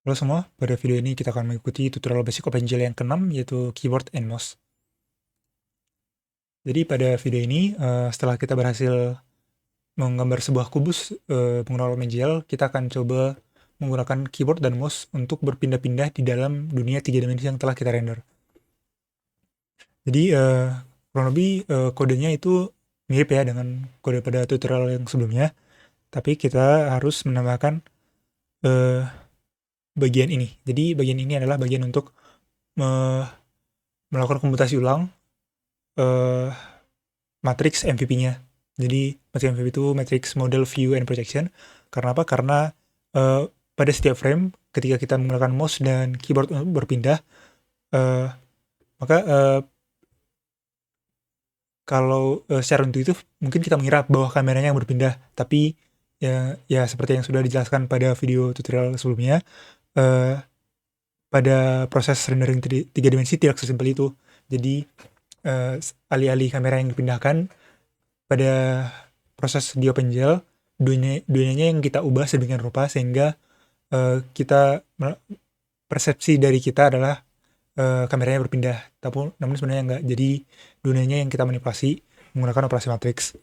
Halo semua, pada video ini kita akan mengikuti tutorial basic OpenGL yang ke-6 yaitu keyboard and mouse. Jadi pada video ini setelah kita berhasil menggambar sebuah kubus menggunakan OpenGL, kita akan coba menggunakan keyboard dan mouse untuk berpindah-pindah di dalam dunia 3 dimensi yang telah kita render. Jadi kurang lebih kodenya itu mirip ya dengan kode pada tutorial yang sebelumnya, tapi kita harus menambahkan bagian ini. Jadi bagian ini adalah bagian untuk melakukan komputasi ulang matriks MVP-nya. Jadi matriks MVP itu matriks model view and projection. Karena apa? Karena pada setiap frame ketika kita menggunakan mouse dan keyboard untuk berpindah, maka kalau secara intuitif mungkin kita mengira bahwa kameranya yang berpindah, tapi ya seperti yang sudah dijelaskan pada video tutorial sebelumnya, pada proses rendering 3 dimensi tidak sesimpel itu. Jadi alih-alih kamera yang dipindahkan pada proses di OpenGL, dunianya yang kita ubah sedemikian rupa sehingga persepsi dari kita adalah kameranya berpindah, namun sebenarnya enggak. Jadi dunianya yang kita manipulasi menggunakan operasi matriks.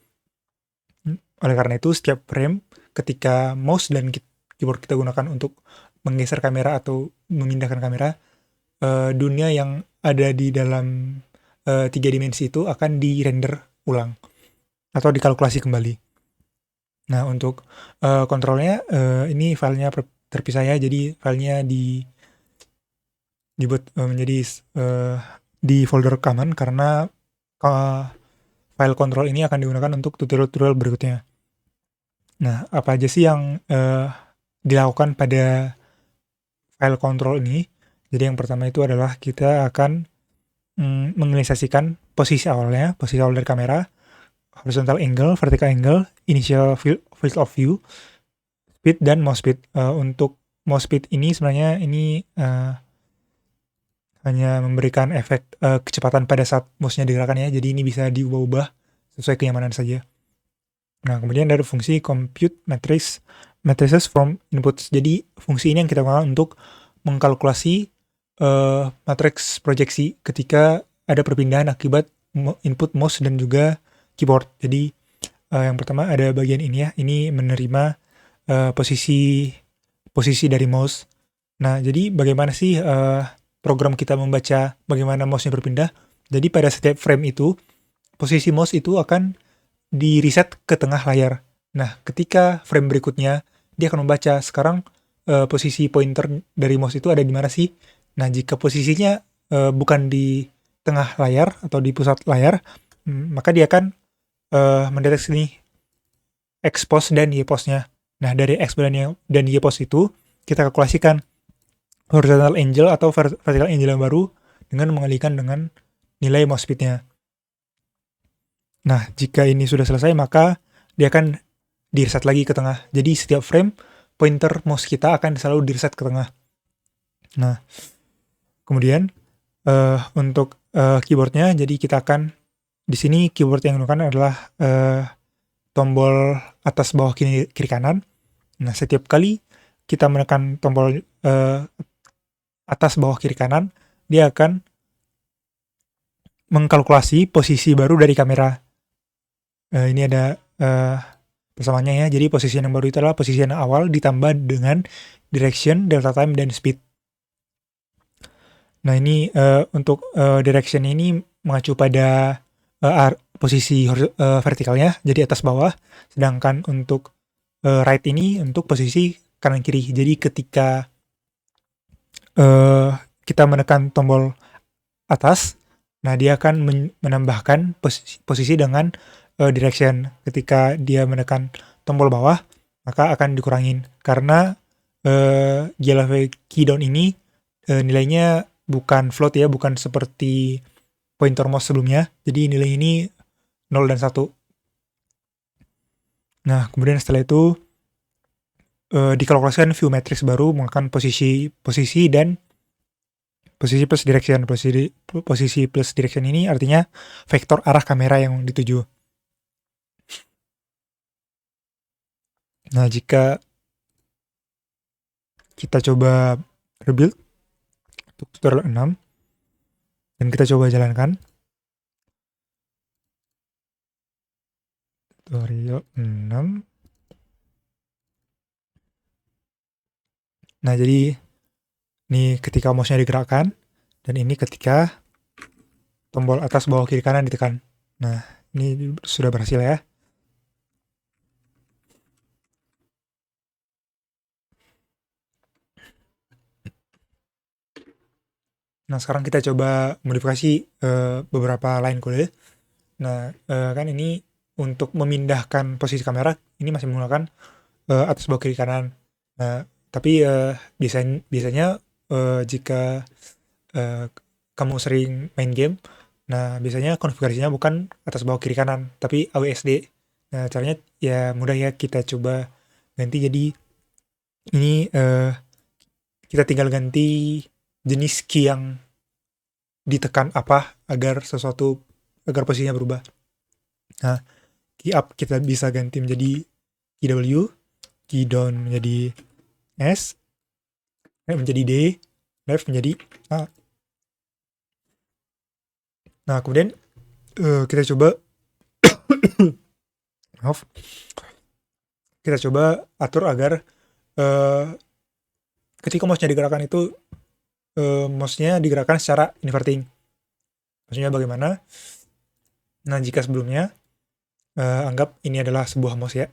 Oleh karena itu setiap frame ketika mouse dan keyboard kita gunakan untuk menggeser kamera atau memindahkan kamera, dunia yang ada di dalam 3 dimensi itu akan di-render ulang atau dikalkulasi kembali. Nah, untuk kontrolnya ini filenya terpisah ya, jadi filenya dibuat menjadi di folder common karena file kontrol ini akan digunakan untuk tutorial-tutorial berikutnya. Nah, apa aja sih yang dilakukan pada file kontrol ini? Jadi yang pertama itu adalah kita akan menginisiasikan posisi awal dari kamera, horizontal angle, vertical angle, initial field of view, speed, dan mouse speed. Untuk mouse speed ini sebenarnya ini hanya memberikan efek kecepatan pada saat mouse-nya digerakkan ya, jadi ini bisa diubah-ubah sesuai kenyamanan saja. Nah, kemudian ada fungsi compute matrices from inputs. Jadi fungsi ini yang kita gunakan untuk mengkalkulasi matriks proyeksi ketika ada perpindahan akibat input mouse dan juga keyboard. Jadi yang pertama ada bagian ini ya, ini menerima posisi dari mouse. Nah, jadi bagaimana sih program kita membaca bagaimana mouse-nya berpindah? Jadi pada setiap frame itu, posisi mouse itu akan di-reset ke tengah layar. Nah, ketika frame berikutnya, dia akan membaca sekarang posisi pointer dari mouse itu ada di mana sih? Nah, jika posisinya bukan di tengah layar atau di pusat layar, maka dia akan mendeteksi nih X pos dan Y posnya. Nah, dari X dan Y pos itu, kita kalkulasikan horizontal angle atau vertical angle yang baru dengan mengalihkan dengan nilai mouse speed-nya. Nah, jika ini sudah selesai, maka dia akan di-reset lagi ke tengah. Jadi setiap frame, pointer mouse kita akan selalu di-reset ke tengah. Nah, kemudian untuk keyboardnya, jadi kita akan di sini keyboard yang digunakan adalah tombol atas bawah kiri kanan. Nah, setiap kali kita menekan tombol atas bawah kiri kanan, dia akan mengkalkulasi posisi baru dari kamera. Ini ada persamaannya ya. Jadi posisi yang baru itu adalah posisi yang awal ditambah dengan direction, delta time, dan speed. Nah, ini untuk direction ini mengacu pada posisi vertikalnya, jadi atas bawah. Sedangkan untuk right ini untuk posisi kanan kiri. Jadi ketika kita menekan tombol atas, nah dia akan menambahkan posisi dengan direction. Ketika dia menekan tombol bawah, maka akan dikurangin. Karena GLV key down ini nilainya bukan float ya, bukan seperti pointer mouse sebelumnya. Jadi nilai ini 0 dan 1. Nah, kemudian setelah itu dikalkulasikan view matrix baru menggunakan posisi dan posisi plus direction. Posisi plus direction ini artinya vektor arah kamera yang dituju. Nah, jika kita coba rebuild untuk tutorial 6 dan kita coba jalankan tutorial 6. Nah, jadi ini ketika mouse-nya digerakkan dan ini ketika tombol atas bawah kiri kanan ditekan. Nah, ini sudah berhasil ya. Nah, sekarang kita coba modifikasi beberapa line kode. Nah, kan ini untuk memindahkan posisi kamera, ini masih menggunakan atas bawah kiri kanan. Nah, tapi biasanya jika kamu sering main game, nah biasanya konfigurasinya bukan atas bawah kiri kanan, tapi AWSD. Nah, caranya ya mudah ya, kita coba ganti jadi ini kita tinggal ganti jenis key yang ditekan apa agar posisinya berubah. Nah, key up kita bisa ganti menjadi key W, key down menjadi S, right menjadi D, left menjadi A. Nah, kemudian kita coba maaf, kita coba atur agar ketika mouse-nya digerakkan itu mouse-nya digerakkan secara inverting. Maksudnya bagaimana? Nah, jika sebelumnya anggap ini adalah sebuah mouse ya,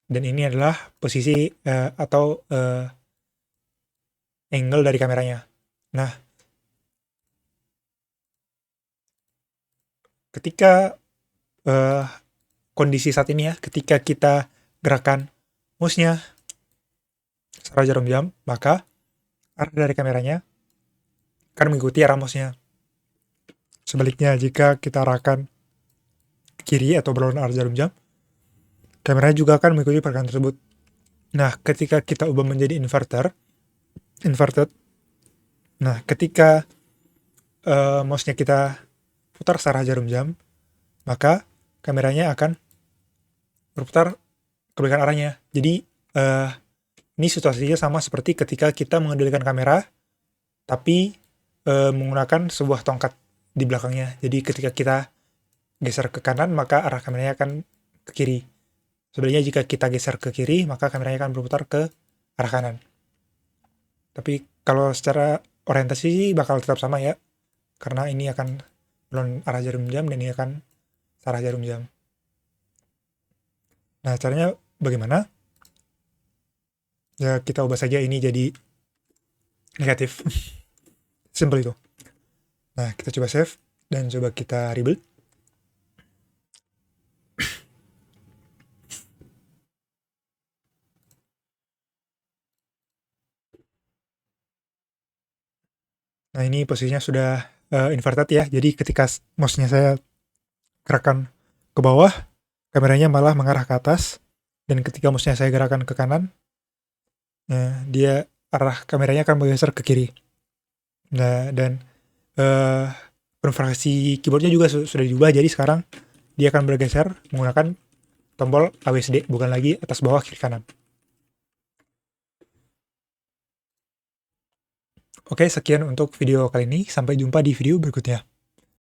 dan ini adalah posisi atau angle dari kameranya. Nah, ketika kondisi saat ini ya, ketika kita gerakan mouse-nya secara jarum jam, maka arah dari kameranya akan mengikuti arah mouse-nya. Sebaliknya, jika kita arahkan ke kiri atau berlawanan arah jarum jam, kameranya juga akan mengikuti pergerakan tersebut. Nah, ketika kita ubah menjadi inverted, nah ketika mouse-nya kita putar searah jarum jam, maka kameranya akan berputar kebalikan arahnya. Jadi ini situasinya sama seperti ketika kita mengendalikan kamera, tapi menggunakan sebuah tongkat di belakangnya. Jadi ketika kita geser ke kanan, maka arah kameranya akan ke kiri. Sebenarnya jika kita geser ke kiri, maka kameranya akan berputar ke arah kanan. Tapi kalau secara orientasi sih bakal tetap sama ya, karena ini akan belum arah jarum jam dan ini akan arah jarum jam. Nah, caranya bagaimana? Ya, kita ubah saja ini jadi negatif. Simple itu. Nah, kita coba save dan coba kita rebuild. Nah, ini posisinya sudah inverted ya. Jadi ketika mouse-nya saya gerakan ke bawah, kameranya malah mengarah ke atas. Dan ketika mouse-nya saya gerakan ke kanan, dia arah kameranya akan bergeser ke kiri. Nah, dan konfigurasi keyboardnya juga sudah diubah, jadi sekarang dia akan bergeser menggunakan tombol AWSD, bukan lagi atas bawah kiri kanan. Oke, sekian untuk video kali ini. Sampai jumpa di video berikutnya.